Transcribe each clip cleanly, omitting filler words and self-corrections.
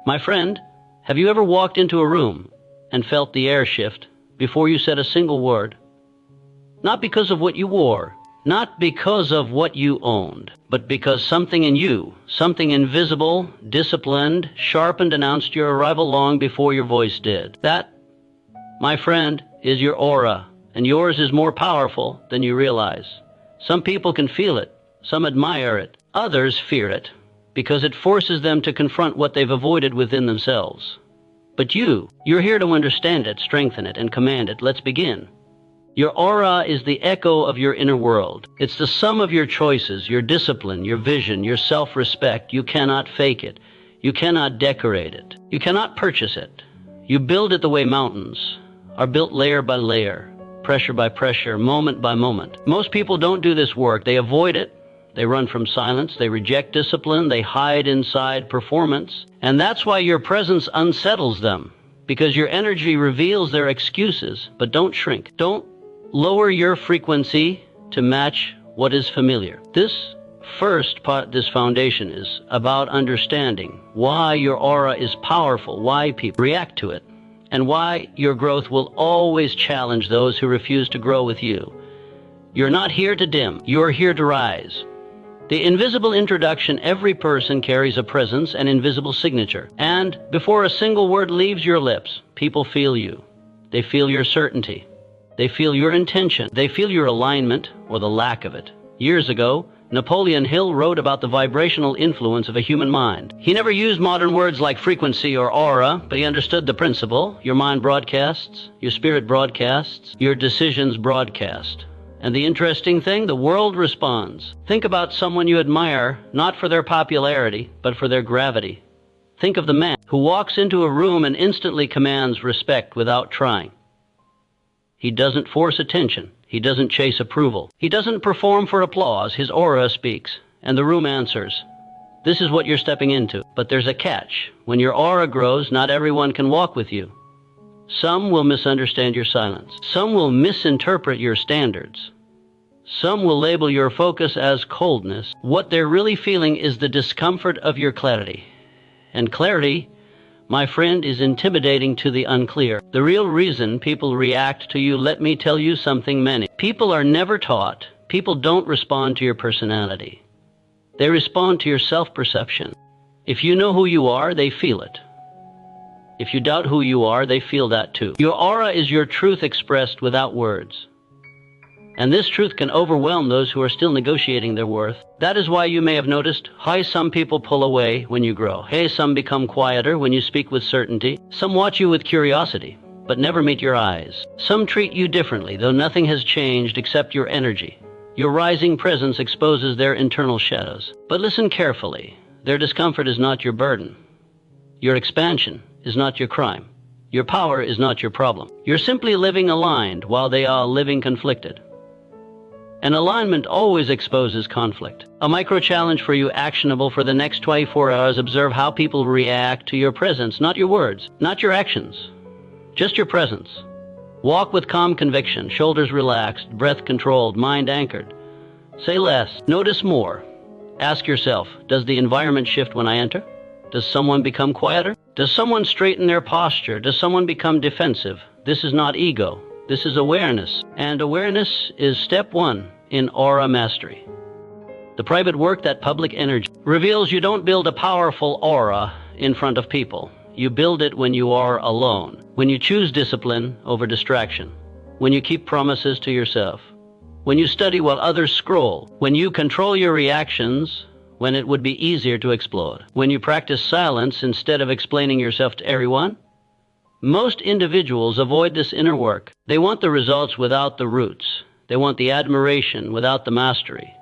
My friend, have you ever walked into a room and felt the air shift before you said a single word? Not because of what you wore, not because of what you owned, but because something in you, something invisible, disciplined, sharpened, announced your arrival long before your voice did. That, my friend, is your aura, and yours is more powerful than you realize. Some people can feel it, some admire it, others fear it, because it forces them to confront what they've avoided within themselves. But you're here to understand it, strengthen it, and command it. Let's begin. Your aura is the echo of your inner world. It's the sum of your choices, your discipline, your vision, your self-respect. You cannot fake it. You cannot decorate it. You cannot purchase it. You build it the way mountains are built, layer by layer, pressure by pressure, moment by moment. Most people don't do this work. They avoid it. They run from silence. They reject discipline. They hide inside performance. And that's why your presence unsettles them, because your energy reveals their excuses. But don't shrink. Don't lower your frequency to match what is familiar. This foundation is about understanding why your aura is powerful, why people react to it, and why your growth will always challenge those who refuse to grow with you. You're not here to dim. You're here to rise. The invisible introduction: every person carries a presence, an invisible signature. And before a single word leaves your lips, people feel you. They feel your certainty. They feel your intention. They feel your alignment, or the lack of it. Years ago, Napoleon Hill wrote about the vibrational influence of a human mind. He never used modern words like frequency or aura, but he understood the principle. Your mind broadcasts, your spirit broadcasts, your decisions broadcast. And the interesting thing, the world responds. Think about someone you admire, not for their popularity, but for their gravity. Think of the man who walks into a room and instantly commands respect without trying. He doesn't force attention. He doesn't chase approval. He doesn't perform for applause. His aura speaks, and the room answers. This is what you're stepping into. But there's a catch. When your aura grows, not everyone can walk with you. Some will misunderstand your silence. Some will misinterpret your standards. Some will label your focus as coldness. What they're really feeling is the discomfort of your clarity. And clarity, my friend, is intimidating to the unclear. The real reason people react to you, let me tell you something many people are never taught. People don't respond to your personality. They respond to your self-perception. If you know who you are, they feel it. If you doubt who you are, they feel that too. Your aura is your truth expressed without words. And this truth can overwhelm those who are still negotiating their worth. That is why you may have noticed how some people pull away when you grow. Hey, some become quieter when you speak with certainty. Some watch you with curiosity, but never meet your eyes. Some treat you differently, though nothing has changed except your energy. Your rising presence exposes their internal shadows. But listen carefully. Their discomfort is not your burden. Your expansion is not your crime. Your power is not your problem. You're simply living aligned while they are living conflicted. And alignment always exposes conflict. A micro challenge for you, actionable for the next 24 hours. Observe how people react to your presence, not your words, not your actions, just your presence. Walk with calm conviction, shoulders relaxed, breath controlled, mind anchored. Say less, notice more. Ask yourself, does the environment shift when I enter? Does someone become quieter? Does someone straighten their posture? Does someone become defensive? This is not ego. This is awareness. And awareness is step one in aura mastery. The private work, that public energy, reveals you don't build a powerful aura in front of people. You build it when you are alone. When you choose discipline over distraction. When you keep promises to yourself. When you study while others scroll. When you control your reactions when it would be easier to explode. When you practice silence instead of explaining yourself to everyone. Most individuals avoid this inner work. They want the results without the roots. They want the admiration without the mastery.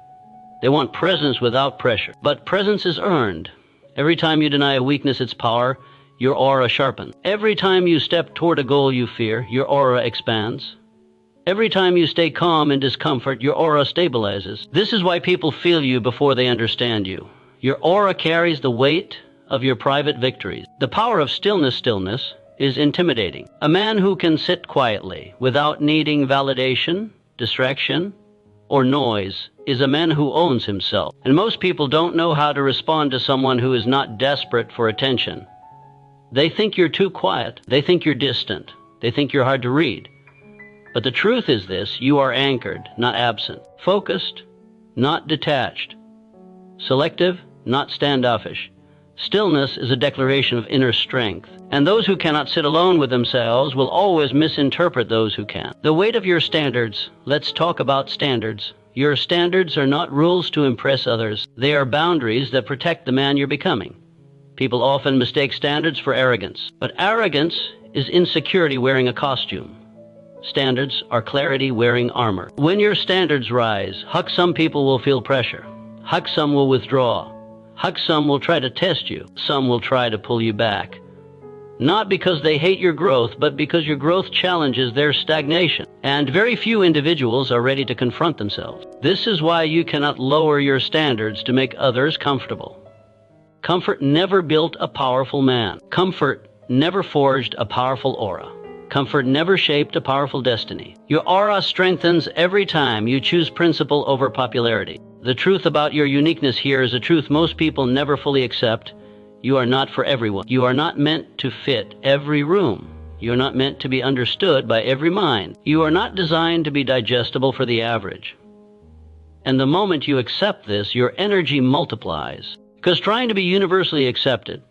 They want presence without pressure. But presence is earned. Every time you deny a weakness its power, your aura sharpens. Every time you step toward a goal you fear, your aura expands. Every time you stay calm in discomfort, your aura stabilizes. This is why people feel you before they understand you. Your aura carries the weight of your private victories. The power of stillness is intimidating. A man who can sit quietly without needing validation, distraction, or noise is a man who owns himself. And most people don't know how to respond to someone who is not desperate for attention. They think you're too quiet. They think you're distant. They think you're hard to read. But the truth is this: you are anchored, not absent. Focused, not detached. Selective, not standoffish. Stillness is a declaration of inner strength. And those who cannot sit alone with themselves will always misinterpret those who can. The weight of your standards. Let's talk about standards. Your standards are not rules to impress others. They are boundaries that protect the man you're becoming. People often mistake standards for arrogance. But arrogance is insecurity wearing a costume. Standards are clarity wearing armor. When your standards rise, some people will feel pressure. Some will withdraw. Some will try to test you. Some will try to pull you back. Not because they hate your growth, but because your growth challenges their stagnation. And very few individuals are ready to confront themselves. This is why you cannot lower your standards to make others comfortable. Comfort never built a powerful man. Comfort never forged a powerful aura. Comfort never shaped a powerful destiny. Your aura strengthens every time you choose principle over popularity. The truth about your uniqueness here is a truth most people never fully accept. You are not for everyone. You are not meant to fit every room. You are not meant to be understood by every mind. You are not designed to be digestible for the average. And the moment you accept this, your energy multiplies. Because trying to be universally accepted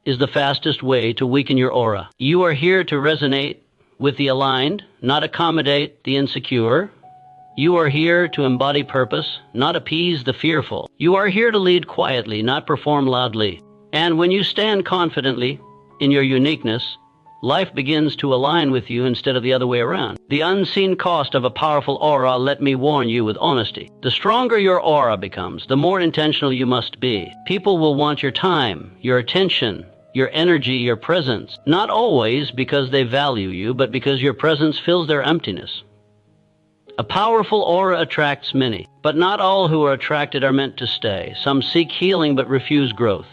is the fastest way to weaken your aura. You are here to resonate with the aligned, not accommodate the insecure. You are here to embody purpose, not appease the fearful. You are here to lead quietly, not perform loudly. And when you stand confidently in your uniqueness, life begins to align with you instead of the other way around. The unseen cost of a powerful aura, let me warn you with honesty. The stronger your aura becomes, the more intentional you must be. People will want your time, your attention, your energy, your presence. Not always because they value you, but because your presence fills their emptiness. A powerful aura attracts many, but not all who are attracted are meant to stay. Some seek healing but refuse growth.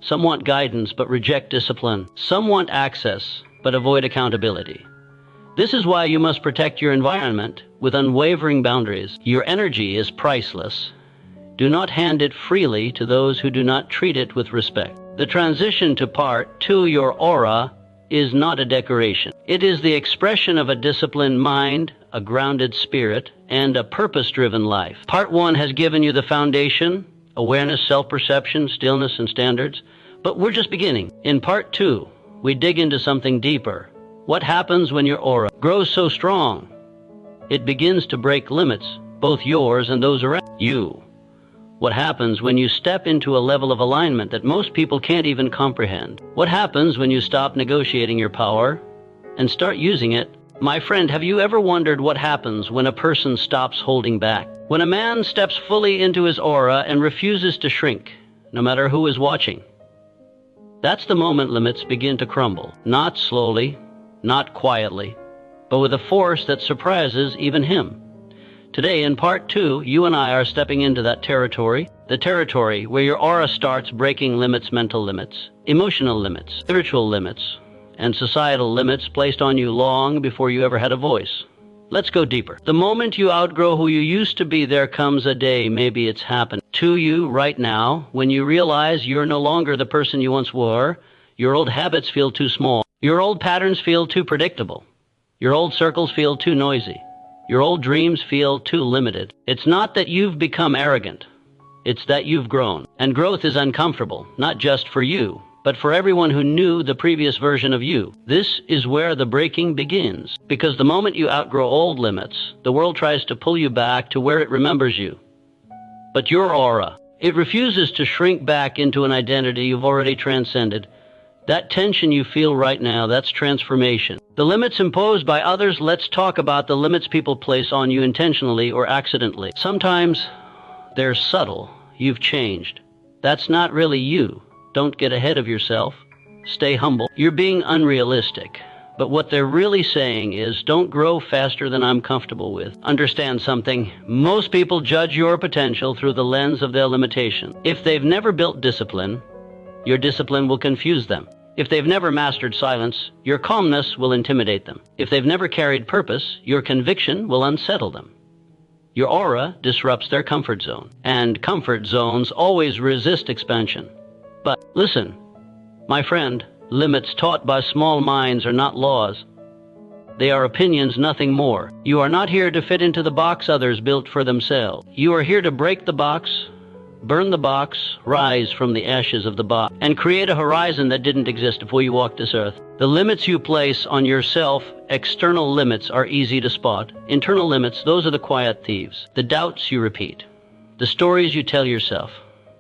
Some want guidance but reject discipline. Some want access but avoid accountability. This is why you must protect your environment with unwavering boundaries. Your energy is priceless. Do not hand it freely to those who do not treat it with respect. The transition to part 2, your aura, is not a decoration. It is the expression of a disciplined mind, a grounded spirit, and a purpose-driven life. Part 1 has given you the foundation: awareness, self-perception, stillness, and standards. But we're just beginning. In Part 2, we dig into something deeper. What happens when your aura grows so strong? It begins to break limits, both yours and those around you. What happens when you step into a level of alignment that most people can't even comprehend? What happens when you stop negotiating your power and start using it? My friend, have you ever wondered what happens when a person stops holding back? When a man steps fully into his aura and refuses to shrink, no matter who is watching. That's the moment limits begin to crumble. Not slowly, not quietly, but with a force that surprises even him. Today, in Part 2, you and I are stepping into that territory, the territory where your aura starts breaking limits, mental limits, emotional limits, spiritual limits, and societal limits placed on you long before you ever had a voice. Let's go deeper. The moment you outgrow who you used to be, there comes a day, maybe it's happened to you right now, when you realize you're no longer the person you once were. Your old habits feel too small. Your old patterns feel too predictable. Your old circles feel too noisy. Your old dreams feel too limited. It's not that you've become arrogant. It's that you've grown. And growth is uncomfortable, not just for you, but for everyone who knew the previous version of you. This is where the breaking begins. Because the moment you outgrow old limits, the world tries to pull you back to where it remembers you. But your aura, it refuses to shrink back into an identity you've already transcended. That tension you feel right now, that's transformation. The limits imposed by others, let's talk about the limits people place on you intentionally or accidentally. Sometimes they're subtle. You've changed. That's not really you. Don't get ahead of yourself. Stay humble. You're being unrealistic. But what they're really saying is, don't grow faster than I'm comfortable with. Understand something. Most people judge your potential through the lens of their limitation. If they've never built discipline, your discipline will confuse them. If they've never mastered silence, your calmness will intimidate them. If they've never carried purpose, your conviction will unsettle them. Your aura disrupts their comfort zone, and comfort zones always resist expansion. But listen, my friend, Limits taught by small minds are not laws. They are opinions, nothing more. You are not here to fit into the box others built for themselves. You are here to break the box, burn the box, rise from the ashes of the box, and create a horizon that didn't exist before you walked this earth. The limits you place on yourself, external limits, are easy to spot. Internal limits, those are the quiet thieves. The doubts you repeat, the stories you tell yourself,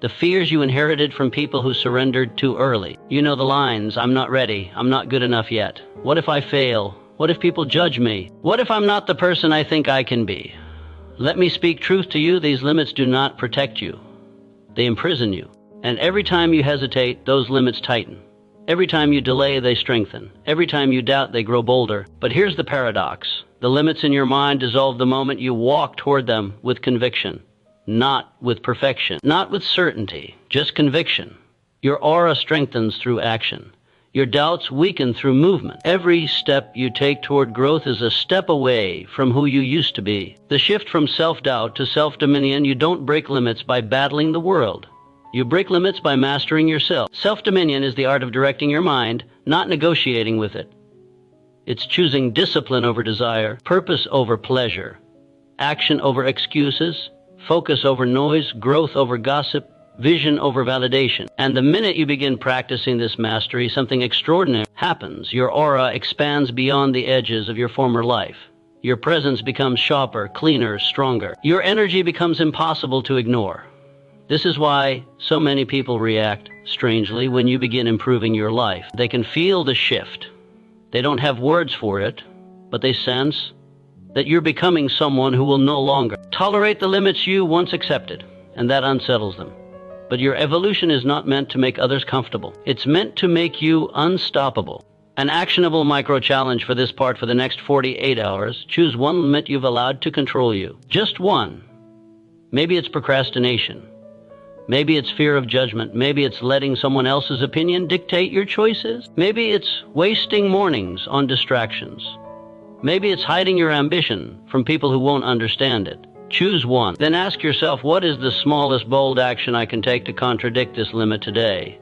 the fears you inherited from people who surrendered too early. You know the lines: I'm not ready, I'm not good enough yet. What if I fail? What if people judge me? What if I'm not the person I think I can be? Let me speak truth to you. These limits do not protect you. They imprison you. And every time you hesitate, those limits tighten. Every time you delay, they strengthen. Every time you doubt, they grow bolder. But here's the paradox. The limits in your mind dissolve the moment you walk toward them with conviction. Not with perfection. Not with certainty. Just conviction. Your aura strengthens through action. Your doubts weaken through movement. Every step you take toward growth is a step away from who you used to be. The shift from self-doubt to self-dominion, you don't break limits by battling the world. You break limits by mastering yourself. Self-dominion is the art of directing your mind, not negotiating with it. It's choosing discipline over desire, purpose over pleasure, action over excuses, focus over noise, growth over gossip, vision over validation. And the minute you begin practicing this mastery, something extraordinary happens. Your aura expands beyond the edges of your former life. Your presence becomes sharper, cleaner, stronger. Your energy becomes impossible to ignore. This is why so many people react strangely when you begin improving your life. They can feel the shift. They don't have words for it, but they sense that you're becoming someone who will no longer tolerate the limits you once accepted, and that unsettles them. But your evolution is not meant to make others comfortable. It's meant to make you unstoppable. An actionable micro-challenge for this part for the next 48 hours. Choose one limit you've allowed to control you. Just one. Maybe it's procrastination. Maybe it's fear of judgment. Maybe it's letting someone else's opinion dictate your choices. Maybe it's wasting mornings on distractions. Maybe it's hiding your ambition from people who won't understand it. Choose one. Then ask yourself, what is the smallest bold action I can take to contradict this limit today?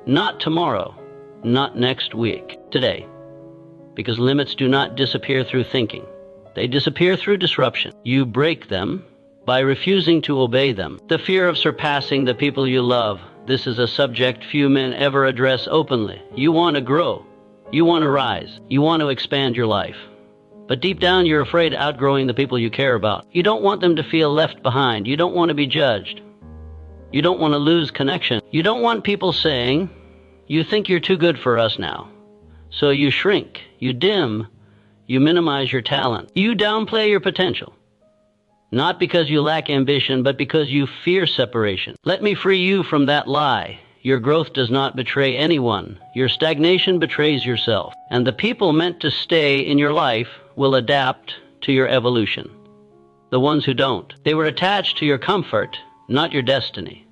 Not tomorrow, not next week, today. Because limits do not disappear through thinking. They disappear through disruption. You break them by refusing to obey them. The fear of surpassing the people you love. This is a subject few men ever address openly. You want to grow. You want to rise. You want to expand your life. But deep down, you're afraid of outgrowing the people you care about. You don't want them to feel left behind. You don't want to be judged. You don't want to lose connection. You don't want people saying, you think you're too good for us now. So you shrink, you dim, you minimize your talent. You downplay your potential. Not because you lack ambition, but because you fear separation. Let me free you from that lie. Your growth does not betray anyone. Your stagnation betrays yourself. And the people meant to stay in your life will adapt to your evolution. The ones who don't. They were attached to your comfort, not your destiny.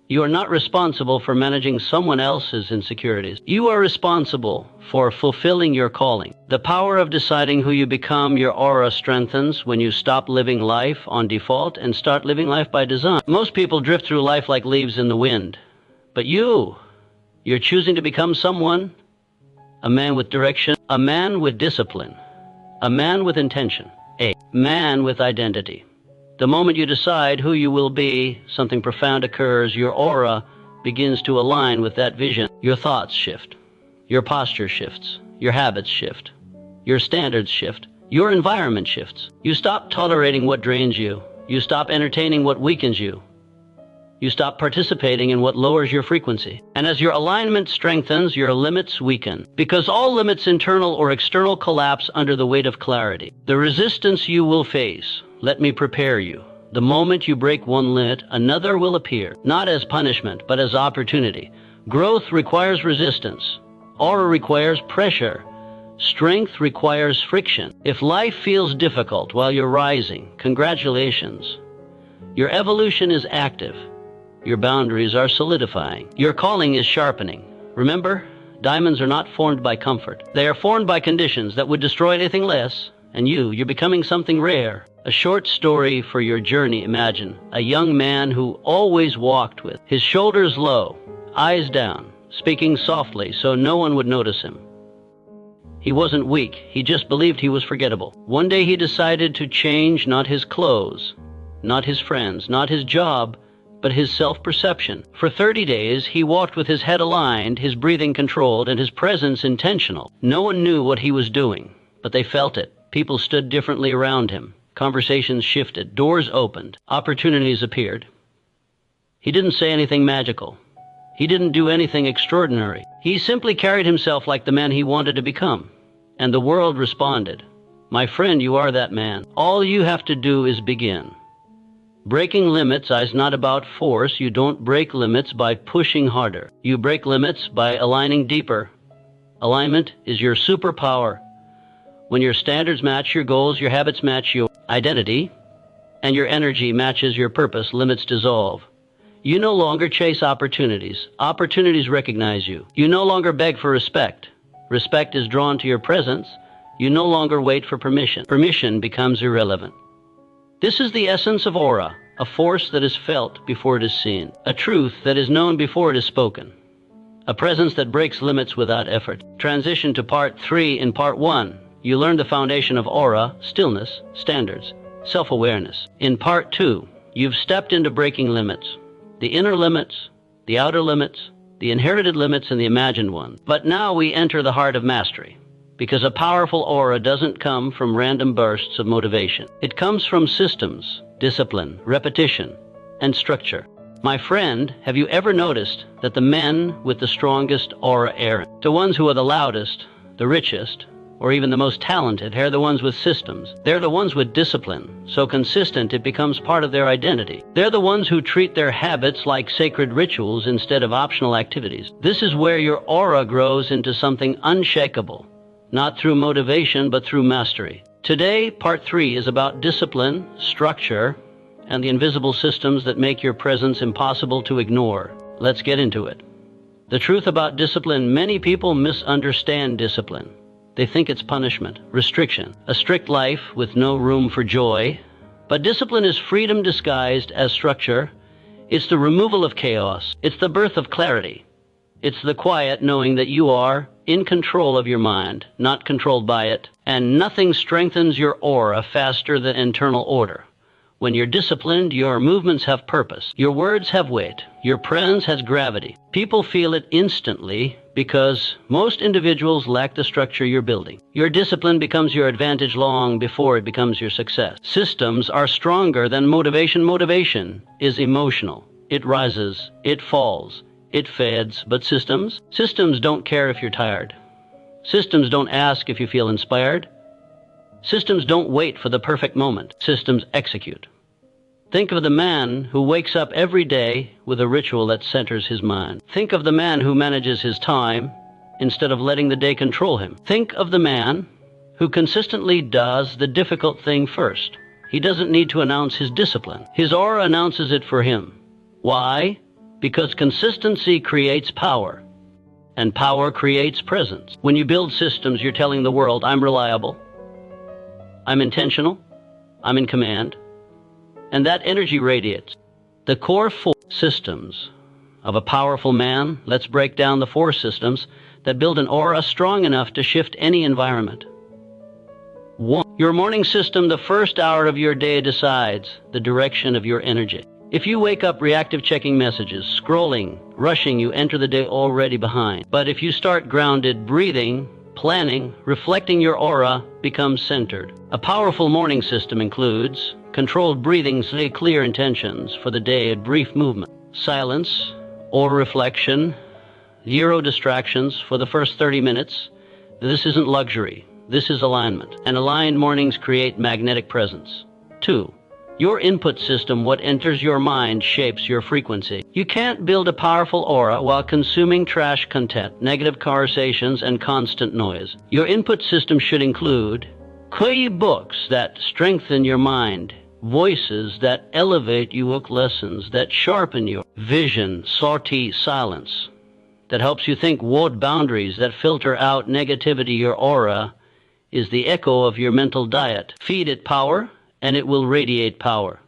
You are not responsible for managing someone else's insecurities. You are responsible for fulfilling your calling. The power of deciding who you become, your aura strengthens when you stop living life on default and start living life by design. Most people drift through life like leaves in the wind. But you're choosing to become someone, a man with direction, a man with discipline, a man with intention, a man with identity. The moment you decide who you will be, something profound occurs. Your aura begins to align with that vision. Your thoughts shift. Your posture shifts. Your habits shift. Your standards shift. Your environment shifts. You stop tolerating what drains you. You stop entertaining what weakens you. You stop participating in what lowers your frequency. And as your alignment strengthens, your limits weaken. Because all limits, internal or external, collapse under the weight of clarity. The resistance you will face, let me prepare you. The moment you break one limit, another will appear. Not as punishment, but as opportunity. Growth requires resistance. Aura requires pressure. Strength requires friction. If life feels difficult while you're rising, congratulations. Your evolution is active. Your boundaries are solidifying. Your calling is sharpening. Remember, diamonds are not formed by comfort. They are formed by conditions that would destroy anything less. And you're becoming something rare. A short story for your journey. Imagine a young man who always walked with his shoulders low, eyes down, speaking softly so no one would notice him. He wasn't weak, he just believed he was forgettable. One day he decided to change not his clothes, not his friends, not his job, but his self-perception. For 30 days, he walked with his head aligned, his breathing controlled, and his presence intentional. No one knew what he was doing, but they felt it. People stood differently around him. Conversations shifted, doors opened, opportunities appeared. He didn't say anything magical. He didn't do anything extraordinary. He simply carried himself like the man he wanted to become. And the world responded. My friend, you are that man. All you have to do is begin. Breaking limits is not about force. You don't break limits by pushing harder. You break limits by aligning deeper. Alignment is your superpower. When your standards match your goals, your habits match your identity, and your energy matches your purpose, limits dissolve. You no longer chase opportunities. Opportunities recognize you. You no longer beg for respect. Respect is drawn to your presence. You no longer wait for permission. Permission becomes irrelevant. This is the essence of aura, a force that is felt before it is seen, a truth that is known before it is spoken, a presence that breaks limits without effort. Transition to part 3. In part 1, you learned the foundation of aura, stillness, standards, self-awareness. In part 2, you've stepped into breaking limits, the inner limits, the outer limits, the inherited limits, and the imagined ones. But now we enter the heart of mastery. Because a powerful aura doesn't come from random bursts of motivation. It comes from systems, discipline, repetition, and structure. My friend, have you ever noticed that the men with the strongest aura aren't the ones who are the loudest, the richest, or even the most talented? They're the ones with systems. They're the ones with discipline, so consistent it becomes part of their identity. They're the ones who treat their habits like sacred rituals instead of optional activities. This is where your aura grows into something unshakable. Not through motivation, but through mastery. Today, part 3 is about discipline, structure, and the invisible systems that make your presence impossible to ignore. Let's get into it. The truth about discipline: many people misunderstand discipline. They think it's punishment, restriction, a strict life with no room for joy. But discipline is freedom disguised as structure. It's the removal of chaos. It's the birth of clarity. It's the quiet knowing that you are in control of your mind, not controlled by it. And nothing strengthens your aura faster than internal order. When you're disciplined, your movements have purpose. Your words have weight. Your presence has gravity. People feel it instantly because most individuals lack the structure you're building. Your discipline becomes your advantage long before it becomes your success. Systems are stronger than motivation. Motivation is emotional. It rises, it falls, it fades. But systems don't care if you're tired. Systems don't ask if you feel inspired. Systems don't wait for the perfect moment. Systems execute. Think of the man who wakes up every day with a ritual that centers his mind. Think of the man who manages his time instead of letting the day control him. Think of the man who consistently does the difficult thing first. He doesn't need to announce his discipline. His aura announces it for him. Why? Because consistency creates power, and power creates presence. When you build systems, you're telling the world, I'm reliable, I'm intentional, I'm in command, and that energy radiates. The core 4 systems of a powerful man. Let's break down the 4 systems that build an aura strong enough to shift any environment. 1. Your morning system. The first hour of your day decides the direction of your energy. If you wake up reactive, checking messages, scrolling, rushing, you enter the day already behind. But if you start grounded, breathing, planning, reflecting, your aura becomes centered. A powerful morning system includes controlled breathing, say clear intentions for the day, a brief movement, silence or reflection, 0 distractions for the first 30 minutes. This isn't luxury. This is alignment. And aligned mornings create magnetic presence. 2. Your input system. What enters your mind shapes your frequency. You can't build a powerful aura while consuming trash content, negative conversations, and constant noise. Your input system should include books that strengthen your mind, voices that elevate you, lessons that sharpen your vision, salty silence that helps you think, word boundaries that filter out negativity. Your aura is the echo of your mental diet. Feed it power, and it will radiate power.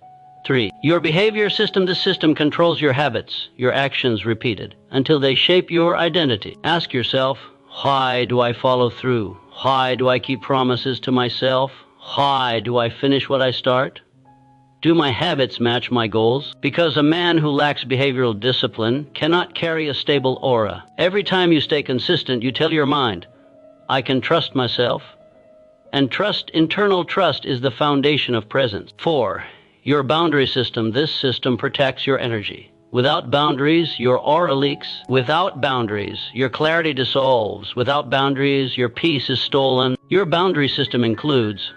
3. Your behavior system. This system controls your habits, your actions repeated, until they shape your identity. Ask yourself, why do I follow through? Why do I keep promises to myself? Why do I finish what I start? Do my habits match my goals? Because a man who lacks behavioral discipline cannot carry a stable aura. Every time you stay consistent, you tell your mind, I can trust myself. And trust, internal trust, is the foundation of presence. 4. Your boundary system. This system protects your energy. Without boundaries, your aura leaks. Without boundaries, your clarity dissolves. Without boundaries, your peace is stolen. Your boundary system includes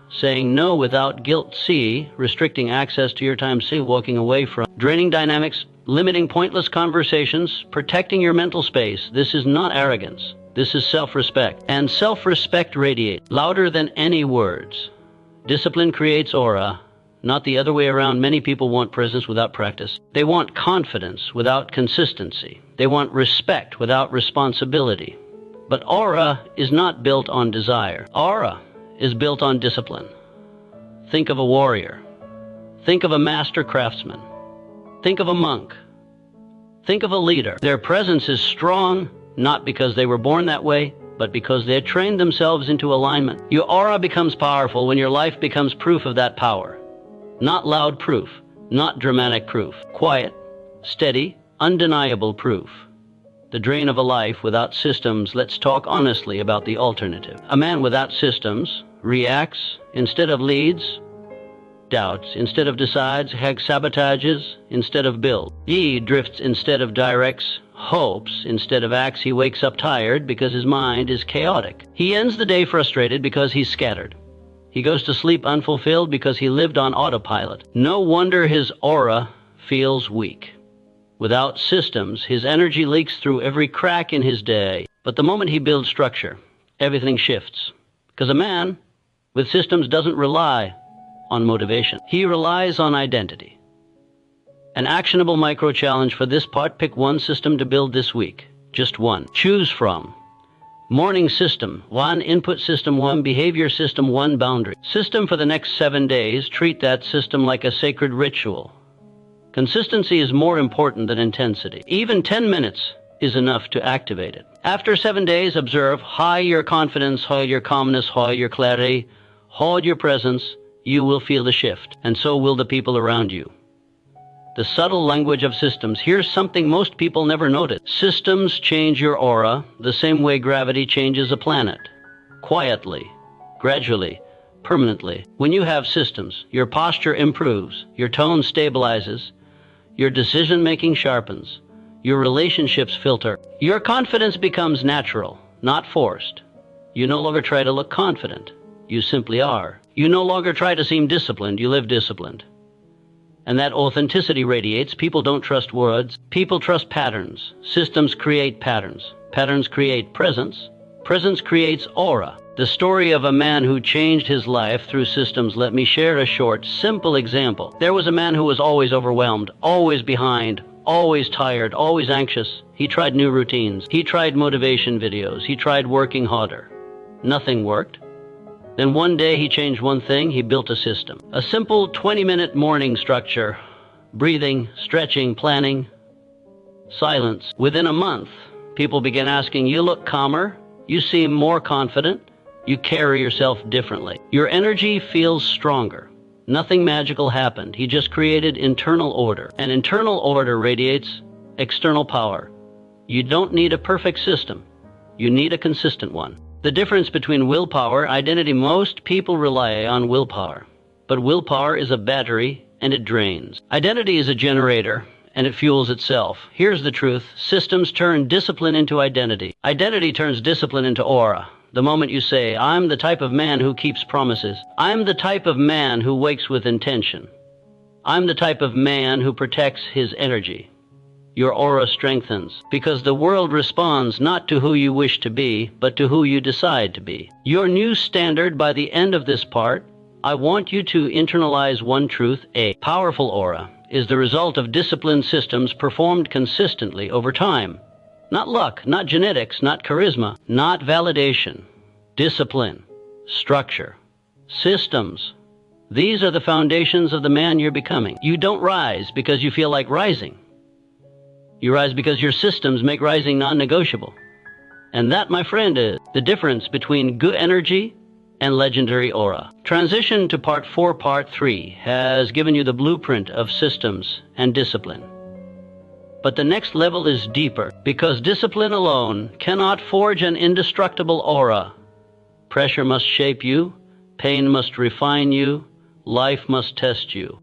saying no without guilt. C. Restricting access to your time. C. Walking away from draining dynamics, limiting pointless conversations, protecting your mental space. This is not arrogance. This is self-respect. And self-respect radiates louder than any words. Discipline creates aura, not the other way around. Many people want presence without practice. They want confidence without consistency. They want respect without responsibility. But aura is not built on desire. Aura is built on discipline. Think of a warrior. Think of a master craftsman. Think of a monk. Think of a leader. Their presence is strong, not because they were born that way, but because they trained themselves into alignment. Your aura becomes powerful when your life becomes proof of that power. Not loud proof, not dramatic proof. Quiet, steady, undeniable proof. The drain of a life without systems. Let's talk honestly about the alternative. A man without systems reacts instead of leads, doubts instead of decides, sabotages instead of builds. He drifts instead of directs, hopes instead of acts. He wakes up tired because his mind is chaotic. He ends the day frustrated because he's scattered. He goes to sleep unfulfilled because he lived on autopilot. No wonder his aura feels weak. Without systems, his energy leaks through every crack in his day. But the moment he builds structure, everything shifts. Because a man with systems doesn't rely on motivation. He relies on identity. An actionable micro challenge for this part: pick one system to build this week. Just one. Choose from. Morning system, 1. Input system, 1. Behavior system, 1. Boundary system. For the next 7 days, treat that system like a sacred ritual. Consistency is more important than intensity. Even 10 minutes is enough to activate it. After 7 days, observe, high your confidence, high your calmness, high your clarity, hold your presence. You will feel the shift, and so will the people around you. The subtle language of systems. Here's something most people never notice. Systems change your aura the same way gravity changes a planet. Quietly, gradually, permanently. When you have systems, your posture improves, your tone stabilizes, your decision-making sharpens, your relationships filter. Your confidence becomes natural, not forced. You no longer try to look confident. You simply are. You no longer try to seem disciplined. You live disciplined. And that authenticity radiates. People don't trust words. People trust patterns. Systems create patterns. Patterns create presence. Presence creates aura. The story of a man who changed his life through systems. Let me share a short, simple example. There was a man who was always overwhelmed, always behind, always tired, always anxious. He tried new routines. He tried motivation videos. He tried working harder. Nothing worked. Then one day he changed one thing. He built a system. A simple 20-minute morning structure. Breathing, stretching, planning, silence. Within a month, people began asking, you look calmer, you seem more confident, you carry yourself differently. Your energy feels stronger. Nothing magical happened. He just created internal order. And internal order radiates external power. You don't need a perfect system. You need a consistent one. The difference between willpower, identity. Most people rely on willpower. But willpower is a battery and it drains. Identity is a generator and it fuels itself. Here's the truth. Systems turn discipline into identity. Identity turns discipline into aura. The moment you say, I'm the type of man who keeps promises. I'm the type of man who wakes with intention. I'm the type of man who protects his energy. Your aura strengthens because the world responds not to who you wish to be, but to who you decide to be. Your new standard by the end of this part, I want you to internalize one truth. A powerful aura is the result of disciplined systems performed consistently over time. Not luck, not genetics, not charisma, not validation. Discipline, structure, systems. These are the foundations of the man you're becoming. You don't rise because you feel like rising. You rise because your systems make rising non-negotiable. And that, my friend, is the difference between good energy and legendary aura. Transition to Part 4, Part 3 has given you the blueprint of systems and discipline. But the next level is deeper, because discipline alone cannot forge an indestructible aura. Pressure must shape you, pain must refine you, life must test you.